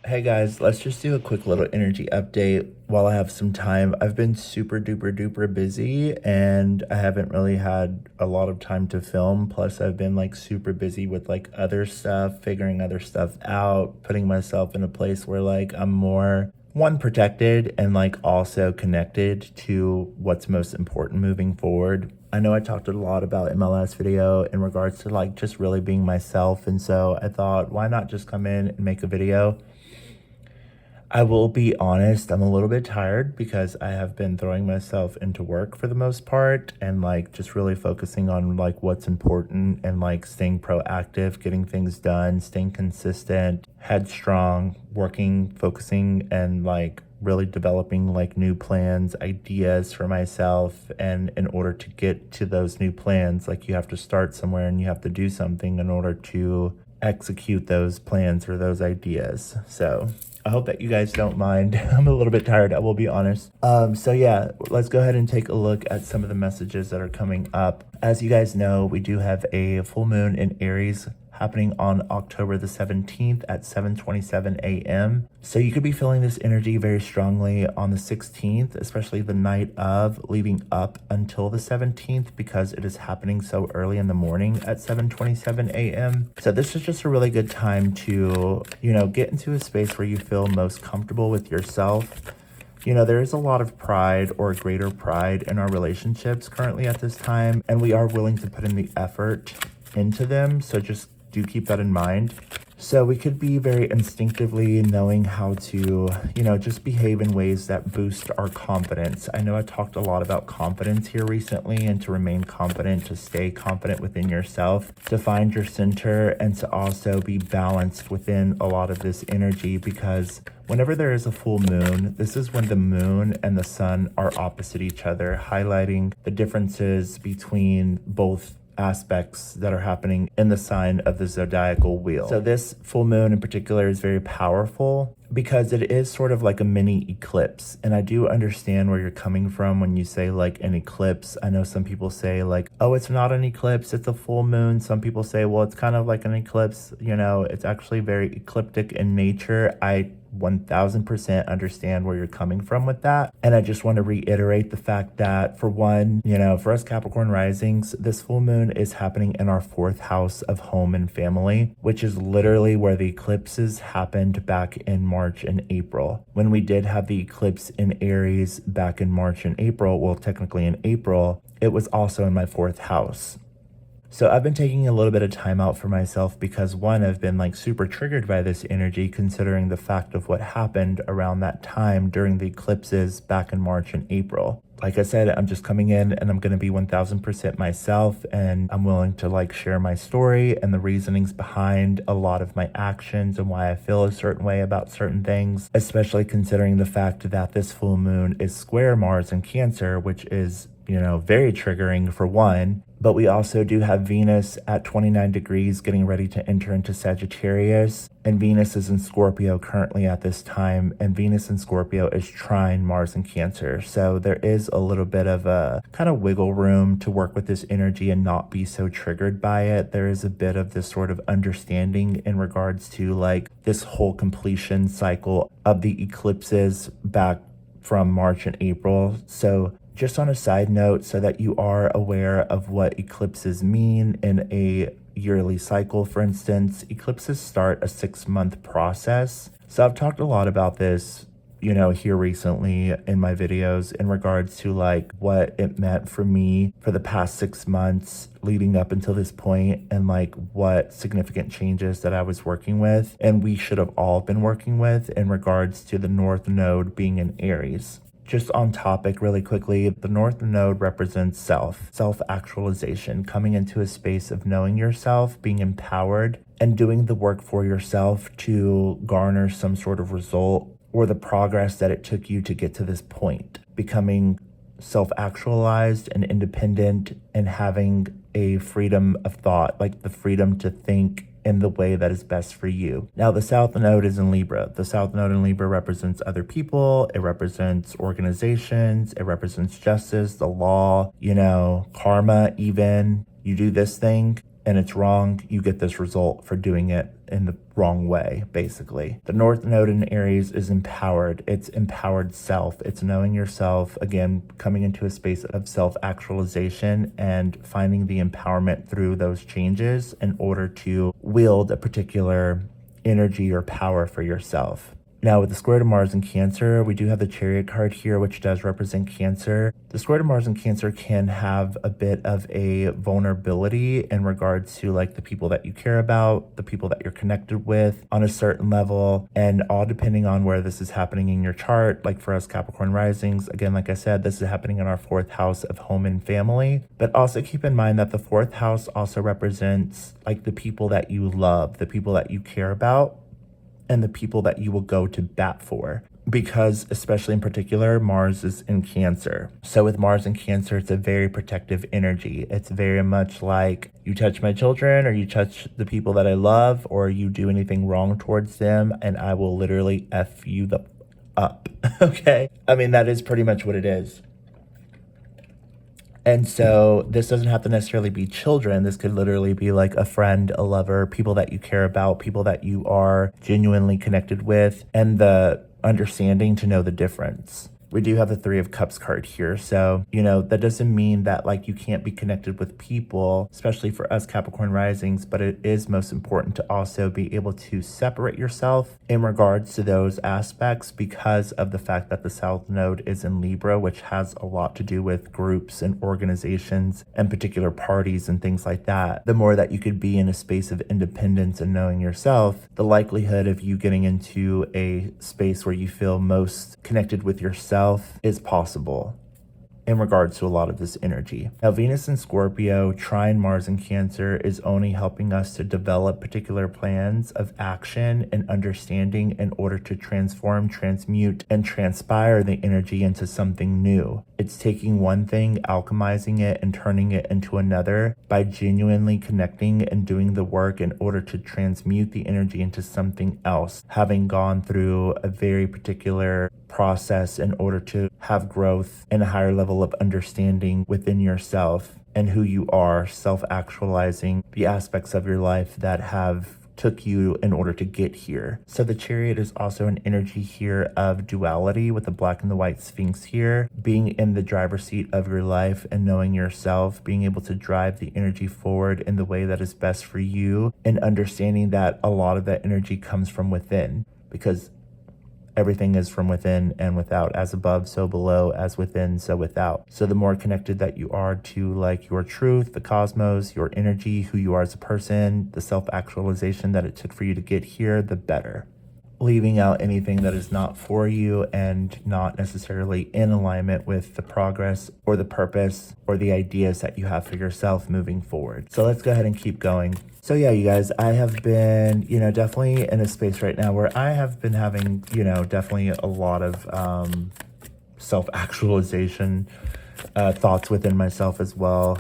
Hey guys, let's just do a quick little energy update while I have some time. I've been super duper duper busy and I haven't really had a lot of time to film. Plus, I've been like super busy with like other stuff, figuring other stuff out, putting myself in a place where like I'm more one protected and like also connected to what's most important moving forward. I know I talked a lot about in my last video in regards to like just really being myself, and so I thought, why not just come in and make a video? I will be honest, I'm a little bit tired because I have been throwing myself into work for the most part and like just really focusing on like what's important and like staying proactive, getting things done, staying consistent, headstrong, working, focusing, and like really developing like new plans, ideas for myself. And in order to get to those new plans, like you have to start somewhere and you have to do something in order to execute those plans or those ideas. So I hope that you guys don't mind. I'm a little bit tired, I will be honest. So yeah, let's go ahead and take a look at some of the messages that are coming up. As you guys know, we do have a full moon in Aries happening on October the 17th at 7:27 a.m. So you could be feeling this energy very strongly on the 16th, especially the night of, leading up until the 17th, because it is happening so early in the morning at 7:27 a.m. So this is just a really good time to, get into a space where you feel most comfortable with yourself. There is a lot of pride or greater pride in our relationships currently at this time, and we are willing to put in the effort into them. So just do keep that in mind. So we could be very instinctively knowing how to, just behave in ways that boost our confidence. I know I talked a lot about confidence here recently, and to remain confident, to stay confident within yourself, to find your center, and to also be balanced within a lot of this energy, because whenever there is a full moon, this is when the moon and the sun are opposite each other, highlighting the differences between both aspects that are happening in the sign of the zodiacal wheel. So this full moon in particular is very powerful because it is sort of like a mini eclipse. And I do understand where you're coming from when you say like an eclipse. I know some people say like, oh, it's not an eclipse, it's a full moon. Some people say, well, it's kind of like an eclipse. It's actually very ecliptic in nature. I 1000% understand where you're coming from with that. And I just want to reiterate the fact that, for one, for us Capricorn risings, this full moon is happening in our fourth house of home and family, which is literally where the eclipses happened back in March and April. When we did have the eclipse in Aries back in March and April, well, technically in April, it was also in my fourth house. So I've been taking a little bit of time out for myself because, one, I've been like super triggered by this energy, considering the fact of what happened around that time during the eclipses back in March and April. Like I said, I'm just coming in and I'm going to be 1000% myself, and I'm willing to like share my story and the reasonings behind a lot of my actions and why I feel a certain way about certain things, especially considering the fact that this full moon is square Mars in Cancer, which is, very triggering for one. But we also do have Venus at 29 degrees getting ready to enter into Sagittarius. And Venus is in Scorpio currently at this time. And Venus in Scorpio is trine Mars in Cancer. So there is a little bit of a kind of wiggle room to work with this energy and not be so triggered by it. There is a bit of this sort of understanding in regards to like this whole completion cycle of the eclipses back from March and April. So just on a side note, so that you are aware of what eclipses mean in a yearly cycle, for instance, eclipses start a 6-month process. So I've talked a lot about this, here recently in my videos in regards to like what it meant for me for the past 6 months leading up until this point, and like what significant changes that I was working with and we should have all been working with in regards to the North Node being in Aries. Just on topic really quickly, the North Node represents self-actualization, coming into a space of knowing yourself, being empowered, and doing the work for yourself to garner some sort of result or the progress that it took you to get to this point. Becoming self-actualized and independent and having a freedom of thought, like the freedom to think in the way that is best for you. Now, the South Node is in Libra. The South Node in Libra represents other people. It represents organizations. It represents justice, the law, karma even. You do this thing, and it's wrong, you get this result for doing it in the wrong way, basically. The North Node in Aries is empowered. It's empowered self. It's knowing yourself, again, coming into a space of self-actualization and finding the empowerment through those changes in order to wield a particular energy or power for yourself. Now, with the square to Mars in Cancer, we do have the Chariot card here, which does represent Cancer. The square to Mars in Cancer can have a bit of a vulnerability in regards to like the people that you care about, the people that you're connected with on a certain level, and all depending on where this is happening in your chart. Like for us Capricorn risings, again, like I said, this is happening in our 4th house of home and family. But also keep in mind that the 4th house also represents like the people that you love, the people that you care about, and the people that you will go to bat for, because especially in particular, Mars is in Cancer. So with Mars in Cancer, it's a very protective energy. It's very much like you touch my children or you touch the people that I love or you do anything wrong towards them and I will literally F you the up. Okay? I mean, that is pretty much what it is. And so this doesn't have to necessarily be children. This could literally be like a friend, a lover, people that you care about, people that you are genuinely connected with, and the understanding to know the difference. We do have the 3 of Cups card here. So, that doesn't mean that like you can't be connected with people, especially for us Capricorn risings, but it is most important to also be able to separate yourself in regards to those aspects because of the fact that the South Node is in Libra, which has a lot to do with groups and organizations and particular parties and things like that. The more that you could be in a space of independence and knowing yourself, the likelihood of you getting into a space where you feel most connected with yourself is possible in regards to a lot of this energy. Now, Venus in Scorpio, trine Mars in Cancer is only helping us to develop particular plans of action and understanding in order to transform, transmute, and transpire the energy into something new. It's taking one thing, alchemizing it, and turning it into another by genuinely connecting and doing the work in order to transmute the energy into something else, having gone through a very particular process in order to have growth and a higher level of understanding within yourself and who you are, self-actualizing the aspects of your life that have took you in order to get here. So the Chariot is also an energy here of duality with the black and the white Sphinx here, being in the driver's seat of your life and knowing yourself, being able to drive the energy forward in the way that is best for you, and understanding that a lot of that energy comes from within, because everything is from within and without, as above, so below, as within, so without. So the more connected that you are to like your truth, the cosmos, your energy, who you are as a person, the self-actualization that it took for you to get here, the better. Leaving out anything that is not for you and not necessarily in alignment with the progress or the purpose or the ideas that you have for yourself moving forward. So let's go ahead and keep going. So yeah, you guys, I have been, definitely in a space right now where I have been having, definitely a lot of self-actualization thoughts within myself as well,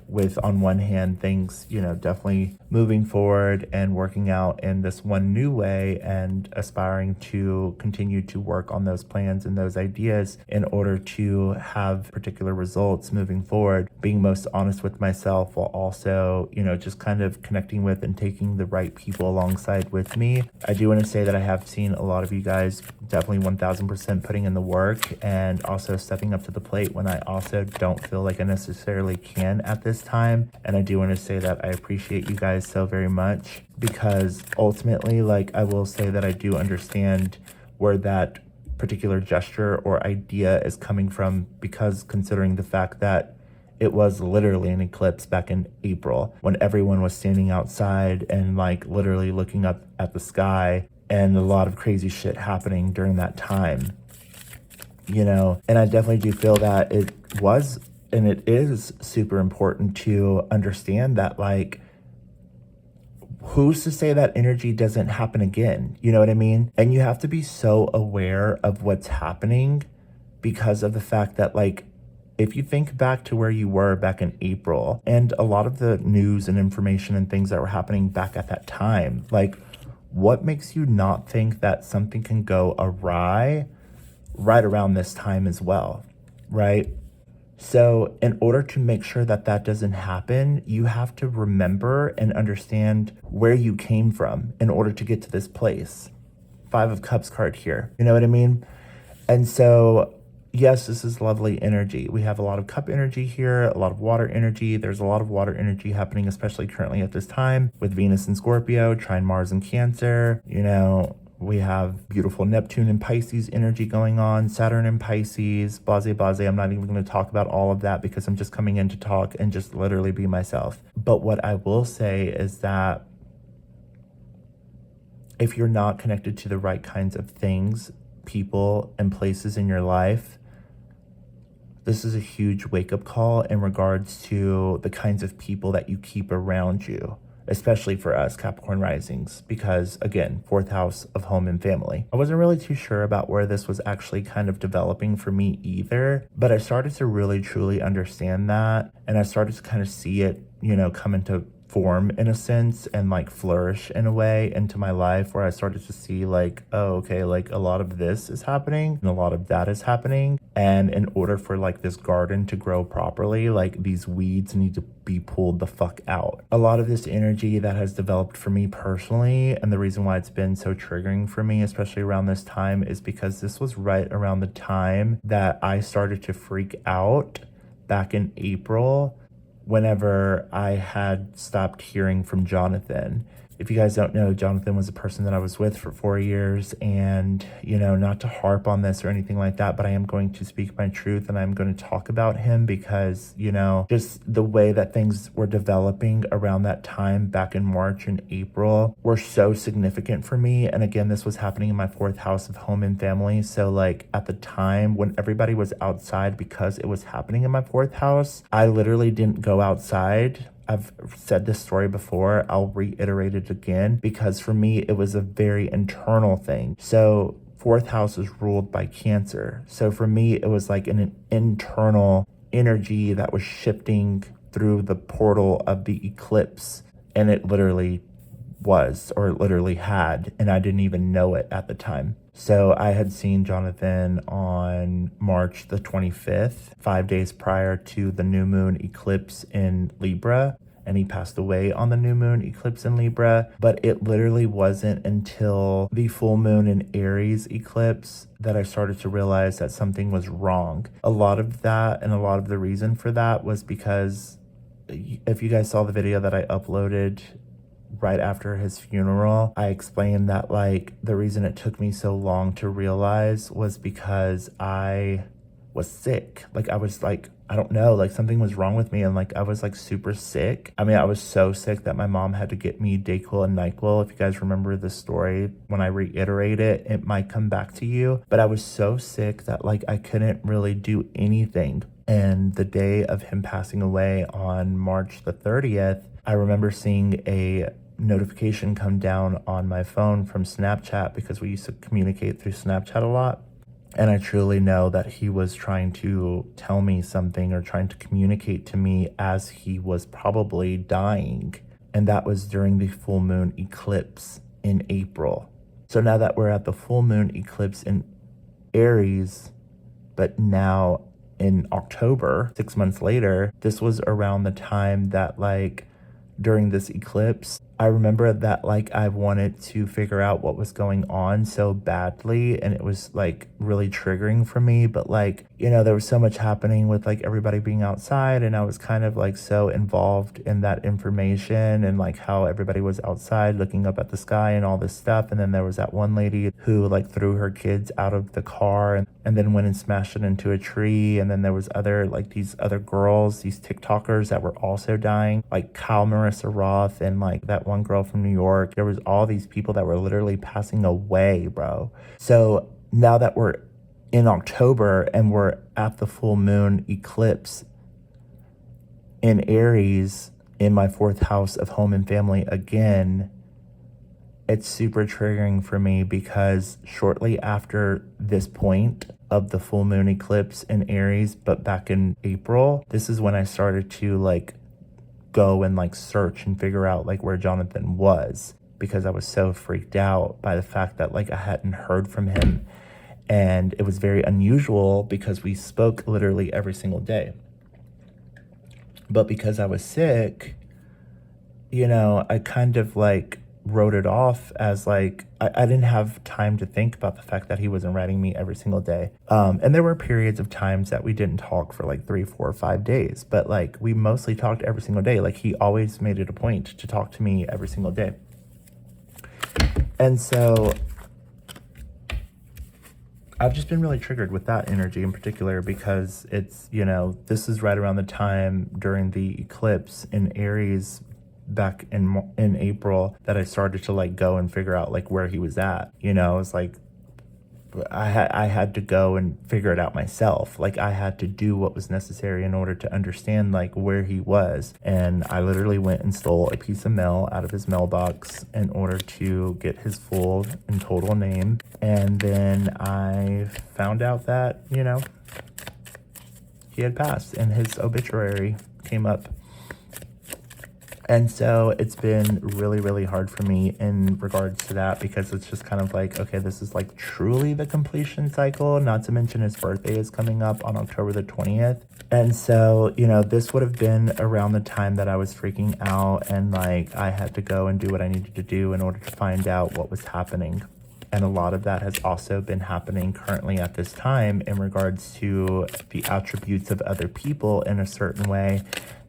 with on one hand things, definitely moving forward and working out in this one new way and aspiring to continue to work on those plans and those ideas in order to have particular results moving forward, being most honest with myself while also, just kind of connecting with and taking the right people alongside with me. I do want to say that I have seen a lot of you guys definitely 1000% putting in the work and also stepping up to the plate when I also don't feel like I necessarily can at this time. And I do want to say that I appreciate you guys so very much, because ultimately, like, I will say that I do understand where that particular gesture or idea is coming from, because considering the fact that it was literally an eclipse back in April when everyone was standing outside and like literally looking up at the sky, and a lot of crazy shit happening during that time, and I definitely do feel that it was and it is super important to understand that, like, who's to say that energy doesn't happen again? You know what I mean? And you have to be so aware of what's happening, because of the fact that, like, if you think back to where you were back in April and a lot of the news and information and things that were happening back at that time, like, what makes you not think that something can go awry right around this time as well, right? So in order to make sure that that doesn't happen, you have to remember and understand where you came from in order to get to this place. 5 of Cups card here. You know what I mean? And so, yes, this is lovely energy. We have a lot of cup energy here, a lot of water energy. There's a lot of water energy happening, especially currently at this time with Venus in Scorpio, trine Mars in Cancer. You know, we have beautiful Neptune and Pisces energy going on, Saturn and Pisces, blase. I'm not even going to talk about all of that because I'm just coming in to talk and just literally be myself. But what I will say is that if you're not connected to the right kinds of things, people, and places in your life, this is a huge wake-up call in regards to the kinds of people that you keep around you, especially for us Capricorn risings, because again, 4th house of home and family. I wasn't really too sure about where this was actually kind of developing for me either, but I started to really truly understand that, and I started to kind of see it, you know, come into form in a sense and like flourish in a way into my life, where I started to see like, oh, okay, like a lot of this is happening and a lot of that is happening. And in order for like this garden to grow properly, like these weeds need to be pulled the fuck out. A lot of this energy that has developed for me personally, and the reason why it's been so triggering for me, especially around this time, is because this was right around the time that I started to freak out back in April whenever I had stopped hearing from Jonathan. If you guys don't know, Jonathan was a person that I was with for 4 years, and, you know, not to harp on this or anything like that, but I am going to speak my truth and I'm going to talk about him because, you know, just the way that things were developing around that time back in March and April were so significant for me. And again, this was happening in my 4th house of home and family. So like at the time when everybody was outside, because it was happening in my 4th house, I literally didn't go outside. I've said this story before, I'll reiterate it again, because for me, it was a very internal thing. So 4th house is ruled by Cancer. So for me, it was like an internal energy that was shifting through the portal of the eclipse. And it literally was, or it literally had, and I didn't even know it at the time. So I had seen Jonathan on March the 25th, 5 days prior to the new moon eclipse in Libra, and he passed away on the new moon eclipse in Libra. But it literally wasn't until the full moon in Aries eclipse that I started to realize that something was wrong. A lot of that, and a lot of the reason for that, was because if you guys saw the video that I uploaded right after his funeral, I explained that like the reason it took me so long to realize was because I was sick. Like I was like, I don't know, like something was wrong with me, and like I was like super sick. I mean, I was so sick that my mom had to get me Dayquil and NyQuil. If you guys remember the story, when I reiterate it, it might come back to you. But I was so sick that like I couldn't really do anything. And the day of him passing away on March the 30th, I remember seeing a notification come down on my phone from Snapchat, because we used to communicate through Snapchat a lot. And I truly know that he was trying to tell me something or trying to communicate to me as he was probably dying. And that was during the full moon eclipse in April. So now that we're at the full moon eclipse in Aries, but now in October, 6 months later, this was around the time that like during this eclipse, I remember that like I wanted to figure out what was going on so badly, and it was like really triggering for me. But like, you know, there was so much happening with like everybody being outside, and I was kind of like so involved in that information and like how everybody was outside looking up at the sky and all this stuff. And then there was that one lady who like threw her kids out of the car and then went and smashed it into a tree. And then there was other like these other girls, these TikTokers that were also dying, like Kyle Marissa Roth and like that one girl from New York. There was all these people that were literally passing away, bro. So now that we're in October and we're at the full moon eclipse in Aries in my 4th house of home and family again, it's super triggering for me, because shortly after this point of the full moon eclipse in Aries, but back in April, this is when I started to like go and like search and figure out like where Jonathan was, because I was so freaked out by the fact that like I hadn't heard from him. And it was very unusual because we spoke literally every single day. But because I was sick, you know, I kind of like wrote it off as like I didn't have time to think about the fact that he wasn't writing me every single day. And there were periods of times that we didn't talk for like 3, 4, 5 days, but like we mostly talked every single day. Like he always made it a point to talk to me every single day. And so I've just been really triggered with that energy in particular because it's, you know, this is right around the time during the eclipse in Aries back in April that I started to like go and figure out like where he was at. You know, it's like I had to go and figure it out myself. Like I had to do what was necessary in order to understand like where he was. And I literally went and stole a piece of mail out of his mailbox in order to get his full and total name. And then I found out that, you know, he had passed and his obituary came up. And so it's been really, really hard for me in regards to that because it's just kind of like, okay, this is like truly the completion cycle, not to mention his birthday is coming up on October the 20th. And so, you know, this would have been around the time that I was freaking out and like I had to go and do what I needed to do in order to find out what was happening. And a lot of that has also been happening currently at this time in regards to the attributes of other people in a certain way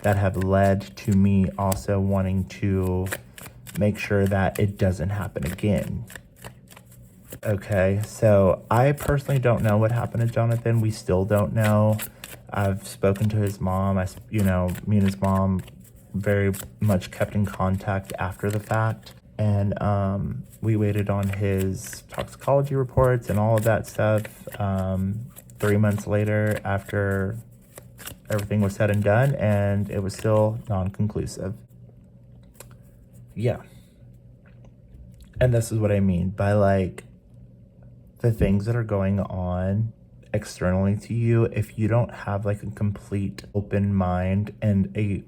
that have led to me also wanting to make sure that it doesn't happen again. Okay, so I personally don't know what happened to Jonathan. We still don't know. I've spoken to his mom. Me and his mom very much kept in contact after the fact. And we waited on his toxicology reports and all of that stuff. 3 months later, after everything was said and done, and it was still non-conclusive. Yeah. And this is what I mean by like the things that are going on externally to you. If you don't have like a complete open mind and a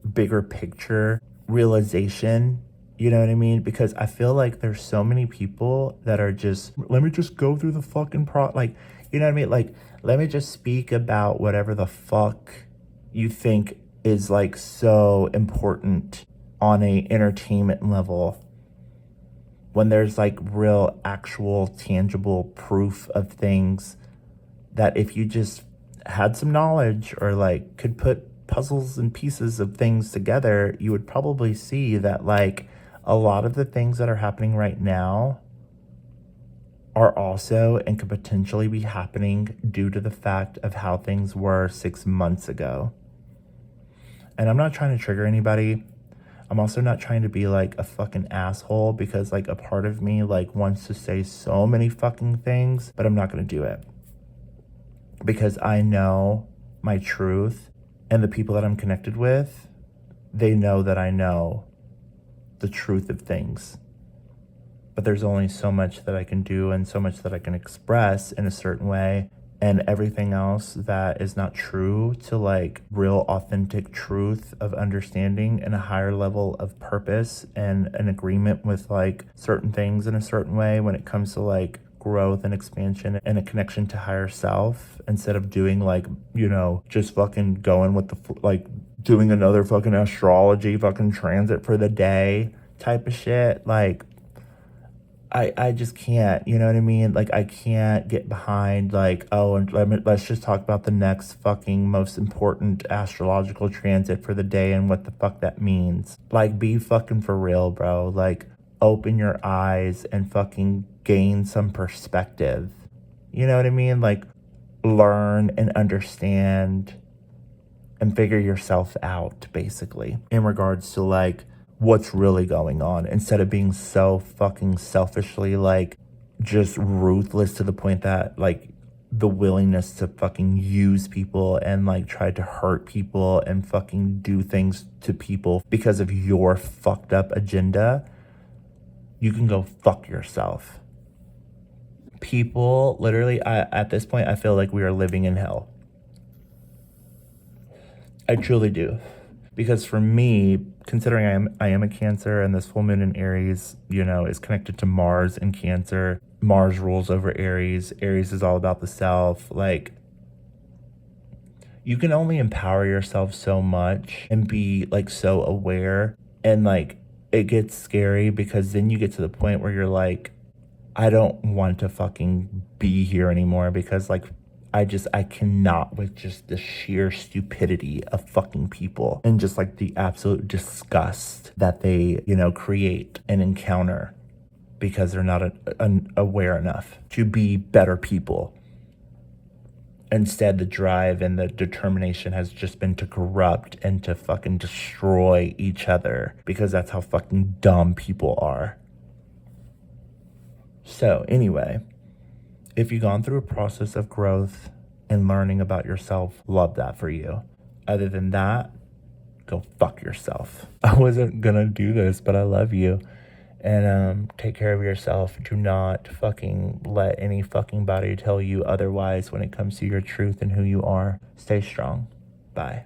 bigger picture realization, you know what I mean? Because I feel like there's so many people that are just, let me just go through the fucking like, you know what I mean? Like, let me just speak about whatever the fuck you think is like so important on a entertainment level when there's like real, actual, tangible proof of things that if you just had some knowledge or like could put puzzles and pieces of things together, you would probably see that like a lot of the things that are happening right now are also and could potentially be happening due to the fact of how things were 6 months ago. And I'm not trying to trigger anybody. I'm also not trying to be like a fucking asshole because like a part of me like wants to say so many fucking things, but I'm not going to do it. Because I know my truth and the people that I'm connected with, they know that I know the truth of things. But there's only so much that I can do and so much that I can express in a certain way. And everything else that is not true to like real authentic truth of understanding and a higher level of purpose and an agreement with like certain things in a certain way when it comes to like growth and expansion and a connection to higher self, instead of doing like, you know, just fucking going with the like doing another fucking astrology fucking transit for the day type of shit. Like I just can't, you know what I mean? Like I can't get behind like, oh, and let's just talk about the next fucking most important astrological transit for the day and what the fuck that means. Like be fucking for real, bro. Like open your eyes and fucking gain some perspective. You know what I mean? Like learn and understand and figure yourself out basically in regards to like what's really going on, instead of being so fucking selfishly like just ruthless to the point that like the willingness to fucking use people and like try to hurt people and fucking do things to people because of your fucked up agenda. You can go fuck yourself. People literally, at this point I feel like we are living in hell. I truly do. Because for me, considering I am a Cancer and this full moon in Aries, you know, is connected to Mars in Cancer. Mars rules over Aries. Aries is all about the self. Like, you can only empower yourself so much and be like so aware. And like, it gets scary because then you get to the point where you're like, I don't want to fucking be here anymore because like I cannot with just the sheer stupidity of fucking people and just like the absolute disgust that they, create and encounter because they're not aware enough to be better people. Instead, the drive and the determination has just been to corrupt and to fucking destroy each other because that's how fucking dumb people are. So, anyway, if you've gone through a process of growth and learning about yourself, love that for you. Other than that, go fuck yourself. I wasn't gonna do this, but I love you. And take care of yourself. Do not fucking let any fucking body tell you otherwise when it comes to your truth and who you are. Stay strong. Bye.